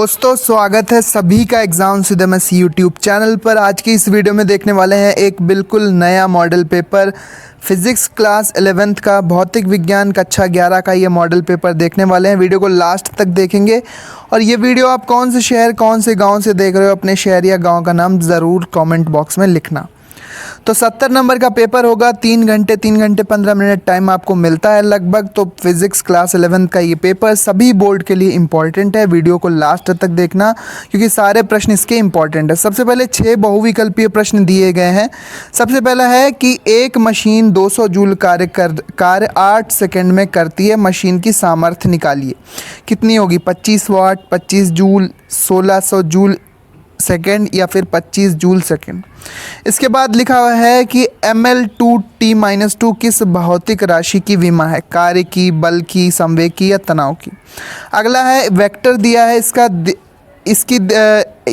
दोस्तों स्वागत है सभी का एग्जाम सिद्धमस यूट्यूब चैनल पर। आज की इस वीडियो में देखने वाले हैं एक बिल्कुल नया model paper physics class 11th का भौतिक विज्ञान कक्षा 11 का ये मॉडल पेपर देखने वाले हैं। वीडियो को लास्ट तक देखेंगे और ये वीडियो आप कौन से शहर कौन से गांव से देख रहे हो अपने शहर या गांव का नाम ज़रूर कमेंट बॉक्स में लिखना। तो 70 नंबर का पेपर होगा। 3 घंटे 15 मिनट टाइम आपको मिलता है लगभग। तो फिजिक्स क्लास 11th का ये पेपर सभी बोर्ड के लिए इम्पॉर्टेंट है। वीडियो को लास्ट तक देखना क्योंकि सारे प्रश्न इसके इम्पॉर्टेंट है। सबसे पहले 6 बहुविकल्पीय प्रश्न दिए गए हैं। सबसे पहला है कि एक मशीन 200 जूल कार्य 8 सेकंड में करती है। मशीन की सामर्थ्य निकालिए। कितनी होगी? 25 वाट, 25 जूल, 1600 जूल सेकेंड या फिर 25 जूल सेकेंड। इसके बाद लिखा हुआ है कि ml2t-2 किस भौतिक राशि की विमा है? कार्य की, बल की, संवेग की या तनाव की। अगला है वेक्टर दिया है इसकी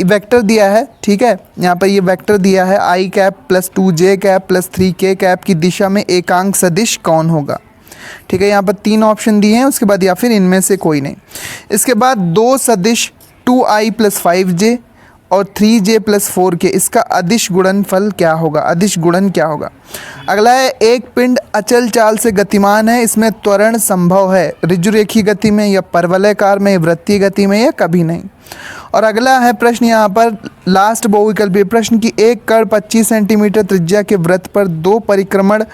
वेक्टर दिया है, ठीक है। यहाँ पर ये वेक्टर दिया है i cap plus 2j cap plus 3k cap की दिशा में एकांक सदिश कौन होगा? ठीक है, यहाँ पर 3 ऑप्शन दिए हैं। उसके बाद या फिर इनमें से कोई नहीं। इसके बाद 2 सदिश 2i प्लस 5j और 3j प्लस 4k, इसका अदिश गुणनफल क्या होगा? अदिश गुणन क्या होगा? अगला है एक पिंड अचल चाल से गतिमान है, इसमें त्वरण संभव है ऋजुरेखीय गति में या परवलयाकार में, वृत्तीय गति में या कभी नहीं। और अगला है प्रश्न यहाँ पर लास्ट बहुविकल्पीय प्रश्न की एक कण 25 सेंटीमीटर त्रिज्या के वृत्त पर 2 परिक्रमण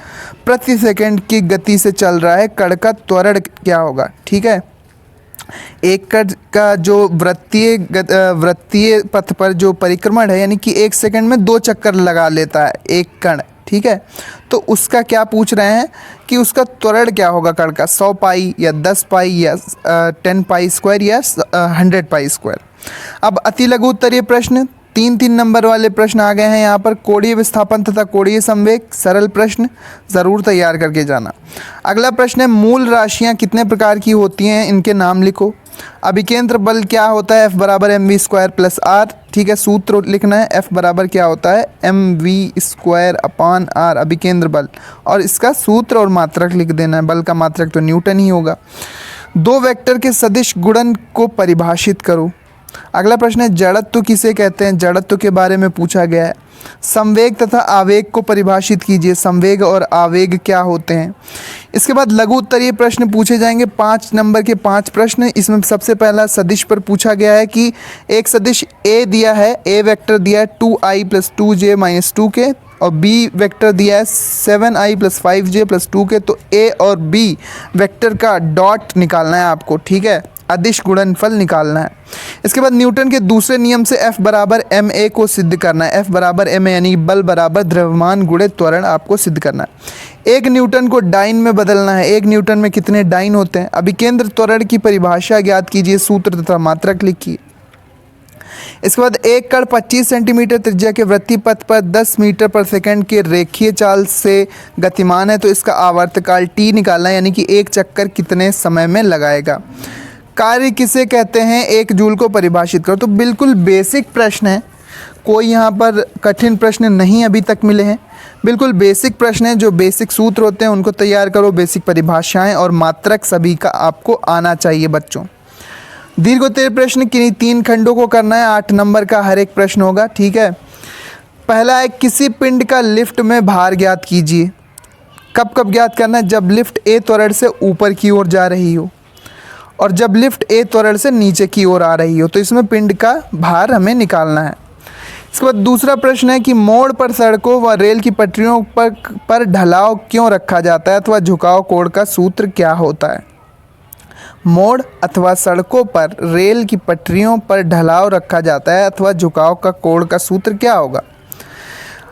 प्रति सेकंड की गति से चल रहा है, कण का त्वरण क्या होगा? ठीक है, एक कण का जो वृत्तीय पथ पर जो परिक्रमण है यानी कि 1 सेकंड में 2 चक्कर लगा लेता है एक कण, ठीक है। तो उसका क्या पूछ रहे हैं कि उसका त्वरण क्या होगा कण का? 100 पाई या 10 पाई या 10 पाई स्क्वायर या 100 पाई स्क्वायर। अब अति लघु उत्तरीय प्रश्न 3 नंबर वाले प्रश्न आ गए हैं यहाँ पर। कोणीय विस्थापन तथा कोणीय संवेग, सरल प्रश्न ज़रूर तैयार करके जाना। अगला प्रश्न है मूल राशियाँ कितने प्रकार की होती हैं, इनके नाम लिखो। अभिकेंद्र बल क्या होता है? F बराबर mv² प्लस r, ठीक है। सूत्र लिखना है, F बराबर क्या होता है? mv² अपान r अभिकेंद्र बल, और इसका सूत्र और मात्रक लिख देना है। बल का मात्रक तो न्यूटन ही होगा। 2 वेक्टर के सदिश गुणन को परिभाषित करो। अगला प्रश्न है जड़त्व किसे कहते हैं? जड़त्व के बारे में पूछा गया है। संवेग तथा आवेग को परिभाषित कीजिए। संवेग और आवेग क्या होते हैं? इसके बाद लघु उत्तरीय प्रश्न पूछे जाएंगे। 5 नंबर के 5 प्रश्न। इसमें सबसे पहला सदिश पर पूछा गया है कि एक सदिश A दिया है, A वेक्टर दिया है 2i plus 2j minus 2k और B वेक्टर दिया है 7i plus 5j plus 2k। तो A और B वेक्टर का डॉट निकालना है आपको, ठीक है। अदिश गुणनफल निकालना है। इसके बाद न्यूटन के दूसरे नियम से F बराबर ma को सिद्ध करना है। F बराबर ma यानी बल बराबर द्रव्यमान गुणे त्वरण आपको सिद्ध करना है। 1 न्यूटन को डाइन में बदलना है। 1 न्यूटन में कितने डाइन होते हैं? अभिकेंद्र त्वरण की परिभाषा ज्ञात कीजिए, सूत्र तथा मात्रक लिखिए। इसके बाद एक कण 25 सेंटीमीटर त्रिज्या के वृत्तीय पथ पर 10 मीटर पर सेकंड के रेखीय चाल से गतिमान है, तो इसका आवर्तकाल t निकालना है, यानी कि एक चक्कर कितने समय में लगाएगा। कार्य किसे कहते हैं? 1 जूल को परिभाषित करो। तो बिल्कुल बेसिक प्रश्न है, कोई यहाँ पर कठिन प्रश्न नहीं अभी तक मिले हैं। बिल्कुल बेसिक प्रश्न है, जो बेसिक सूत्र होते हैं उनको तैयार करो। बेसिक परिभाषाएं और मात्रक सभी का आपको आना चाहिए बच्चों। दीर्घोत्तरीय प्रश्न किन्हीं 3 खंडों को करना है। 8 नंबर का हर एक प्रश्न होगा, ठीक है। पहला है किसी पिंड का लिफ्ट में भार ज्ञात कीजिए। कब ज्ञात करना है? जब लिफ्ट A त्वरण से ऊपर की ओर जा रही हो और जब लिफ्ट A त्वरण से नीचे की ओर आ रही हो, तो इसमें पिंड का भार हमें निकालना है। इसके बाद दूसरा प्रश्न है कि मोड़ पर सड़कों व रेल की पटरियों पर ढलाव क्यों रखा जाता है अथवा झुकाव कोण का सूत्र क्या होता है? मोड़ अथवा सड़कों पर रेल की पटरियों पर ढलाव रखा जाता है अथवा झुकाव का कोण का सूत्र क्या होगा?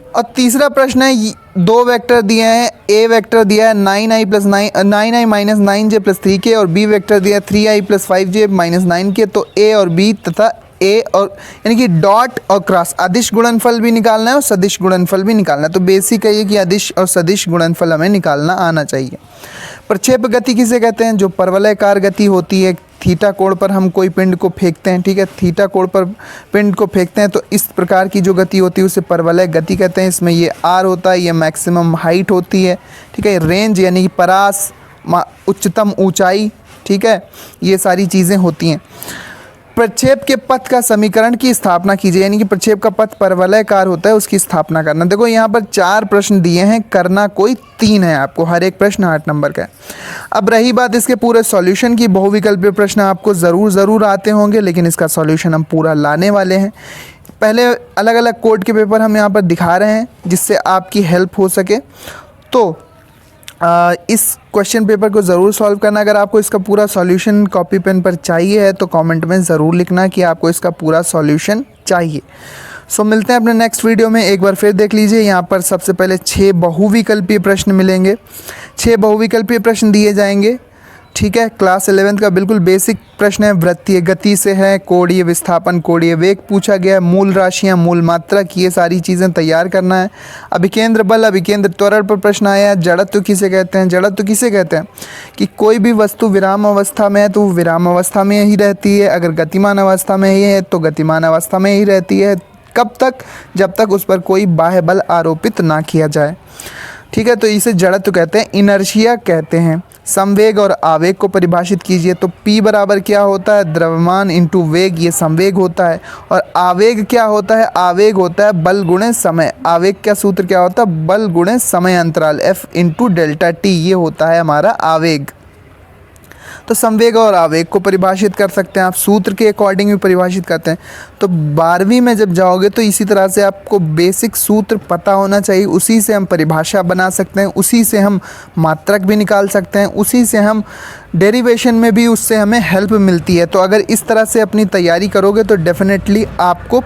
और तीसरा प्रश्न है 2 वेक्टर दिए हैं। A वेक्टर दिया है 9i minus 9j plus 3k और B वेक्टर दिया है 3i plus 5j minus 9k। तो A और B तथा A और यानी कि डॉट और क्रॉस अदिश गुणनफल भी निकालना है और सदिश गुणनफल भी निकालना है। तो बेसिक है ये कि अदिश और सदिश गुणनफल हमें निकालना आना चाहिए। प्रक्षेप गति किसे कहते हैं? जो परवलयाकार गति होती है। थीटा कोण पर हम कोई पिंड को फेंकते हैं, ठीक है। थीटा कोण पर पिंड को फेंकते हैं तो इस प्रकार की जो गति होती है उसे परवलय गति कहते हैं। इसमें ये r होता है, ये मैक्सिमम हाइट होती है, ठीक है। रेंज यानी कि परास, उच्चतम ऊंचाई, ठीक है, ये सारी चीज़ें होती हैं। प्रक्षेप के पथ का समीकरण की स्थापना कीजिए, यानी कि प्रक्षेप का पथ परवलयकार होता है उसकी स्थापना करना। देखो यहाँ पर 4 प्रश्न दिए हैं, करना कोई 3 है आपको, हर एक प्रश्न 8 नंबर का है। अब रही बात इसके पूरे सॉल्यूशन की, बहुविकल्पीय प्रश्न आपको ज़रूर आते होंगे, लेकिन इसका सॉल्यूशन हम पूरा लाने वाले हैं। पहले अलग अलग कोड के पेपर हम यहाँ पर दिखा रहे हैं जिससे आपकी हेल्प हो सके। तो इस क्वेश्चन पेपर को ज़रूर सॉल्व करना। अगर आपको इसका पूरा सॉल्यूशन कॉपी पेन पर चाहिए है तो कमेंट में ज़रूर लिखना कि आपको इसका पूरा सॉल्यूशन चाहिए। सो मिलते हैं अपने नेक्स्ट वीडियो में। एक बार फिर देख लीजिए, यहाँ पर सबसे पहले 6 बहुविकल्पीय प्रश्न मिलेंगे। 6 बहुविकल्पीय प्रश्न दिए जाएंगे, ठीक है। क्लास 11th का बिल्कुल बेसिक प्रश्न है, वृत्तीय गति से है, कोणीय विस्थापन, कोणीय वेग पूछा गया है, मूल राशियां, मूल मात्रक, ये सारी चीज़ें तैयार करना है। अभिकेंद्र बल, अभिकेंद्र त्वरण पर प्रश्न आया है। जड़त्व किसे कहते हैं? जड़त्व किसे कहते हैं कि कोई भी वस्तु विराम अवस्था में है तो वो विराम अवस्था में ही रहती है, अगर गतिमान अवस्था में ही है तो गतिमान अवस्था में ही रहती है। कब तक? जब तक उस पर कोई बाह्य बल आरोपित ना किया जाए, ठीक है। तो इसे जड़त्व कहते हैं, इनर्शिया कहते हैं। संवेग और आवेग को परिभाषित कीजिए। तो P बराबर क्या होता है? द्रव्यमान इंटू वेग, ये संवेग होता है। और आवेग क्या होता है? आवेग होता है बल गुणे समय। आवेग का सूत्र क्या होता है? बल गुणे समय अंतराल, F इंटू डेल्टा T, ये होता है हमारा आवेग। तो संवेग और आवेग को परिभाषित कर सकते हैं आप, सूत्र के अकॉर्डिंग भी परिभाषित करते हैं। तो 12वीं में जब जाओगे तो इसी तरह से आपको बेसिक सूत्र पता होना चाहिए, उसी से हम परिभाषा बना सकते हैं, उसी से हम मात्रक भी निकाल सकते हैं, उसी से हम डेरिवेशन में भी उससे हमें हेल्प मिलती है। तो अगर इस तरह से अपनी तैयारी करोगे तो डेफिनेटली आपको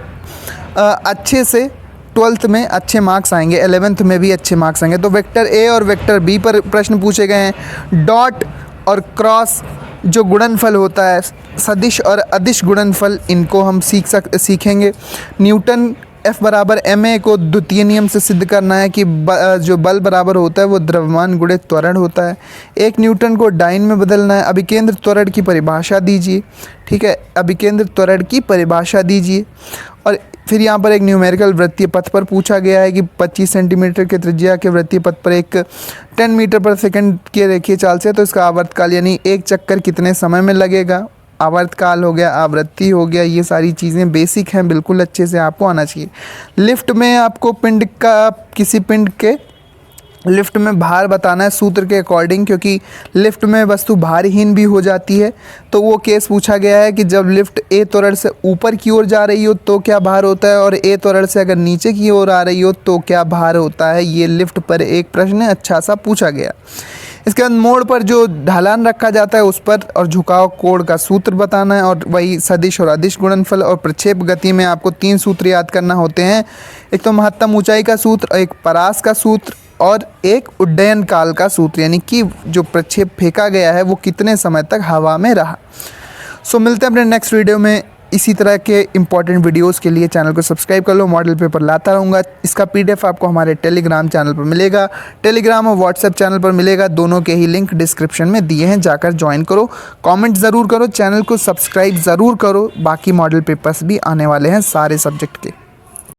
अच्छे से 12th में अच्छे मार्क्स आएंगे, 11th में भी अच्छे मार्क्स आएंगे। तो वेक्टर ए और वेक्टर बी पर प्रश्न पूछे गए हैं। डॉट और क्रॉस जो गुणनफल होता है, सदिश और अदिश गुणनफल, इनको हम सीखेंगे। न्यूटन F बराबर ma को द्वितीय नियम से सिद्ध करना है कि जो बल बराबर होता है वो द्रव्यमान गुणे त्वरण होता है। 1 न्यूटन को डाइन में बदलना है। अभिकेंद्र त्वरण की परिभाषा दीजिए, ठीक है। अभिकेंद्र त्वरण की परिभाषा दीजिए। और फिर यहाँ पर एक न्यूमेरिकल वृत्तीय पथ पर पूछा गया है कि 25 सेंटीमीटर के त्रिज्या के वृत्तीय पथ पर एक 10 मीटर पर सेकंड के रेखीय चाल से, तो इसका आवर्तकाल यानी एक चक्कर कितने समय में लगेगा। आवर्तकाल हो गया, आवृत्ति हो गया, ये सारी चीज़ें बेसिक हैं, बिल्कुल अच्छे से आपको आना चाहिए। लिफ्ट में आपको पिंड का, किसी पिंड के लिफ्ट में भार बताना है सूत्र के अकॉर्डिंग, क्योंकि लिफ्ट में वस्तु भारहीन भी हो जाती है। तो वो केस पूछा गया है कि जब लिफ्ट ए त्वरण से ऊपर की ओर जा रही हो तो क्या भार होता है, और ए त्वरण से अगर नीचे की ओर आ रही हो तो क्या भार होता है। ये लिफ्ट पर एक प्रश्न अच्छा सा पूछा गया। इसके बाद मोड़ पर जो ढलान रखा जाता है उस पर और झुकाव कोण का सूत्र बताना है, और वही सदिश और अदिश गुणनफल। और प्रक्षेप गति में आपको 3 सूत्र याद करना होते हैं, एक तो महत्तम ऊंचाई का सूत्र, एक परास का सूत्र और एक उड्डयन काल का सूत्र, यानी कि जो प्रक्षेप फेंका गया है वो कितने समय तक हवा में रहा। सो मिलते हैं अपने नेक्स्ट वीडियो में। इसी तरह के इंपॉर्टेंट वीडियोस के लिए चैनल को सब्सक्राइब कर लो। मॉडल पेपर लाता रहूँगा। इसका PDF आपको हमारे टेलीग्राम चैनल पर मिलेगा, टेलीग्राम और व्हाट्सएप चैनल पर मिलेगा। दोनों के ही लिंक डिस्क्रिप्शन में दिए हैं, जाकर ज्वाइन करो। कमेंट ज़रूर करो, चैनल को सब्सक्राइब ज़रूर करो। बाकी मॉडल पेपर्स भी आने वाले हैं सारे सब्जेक्ट के।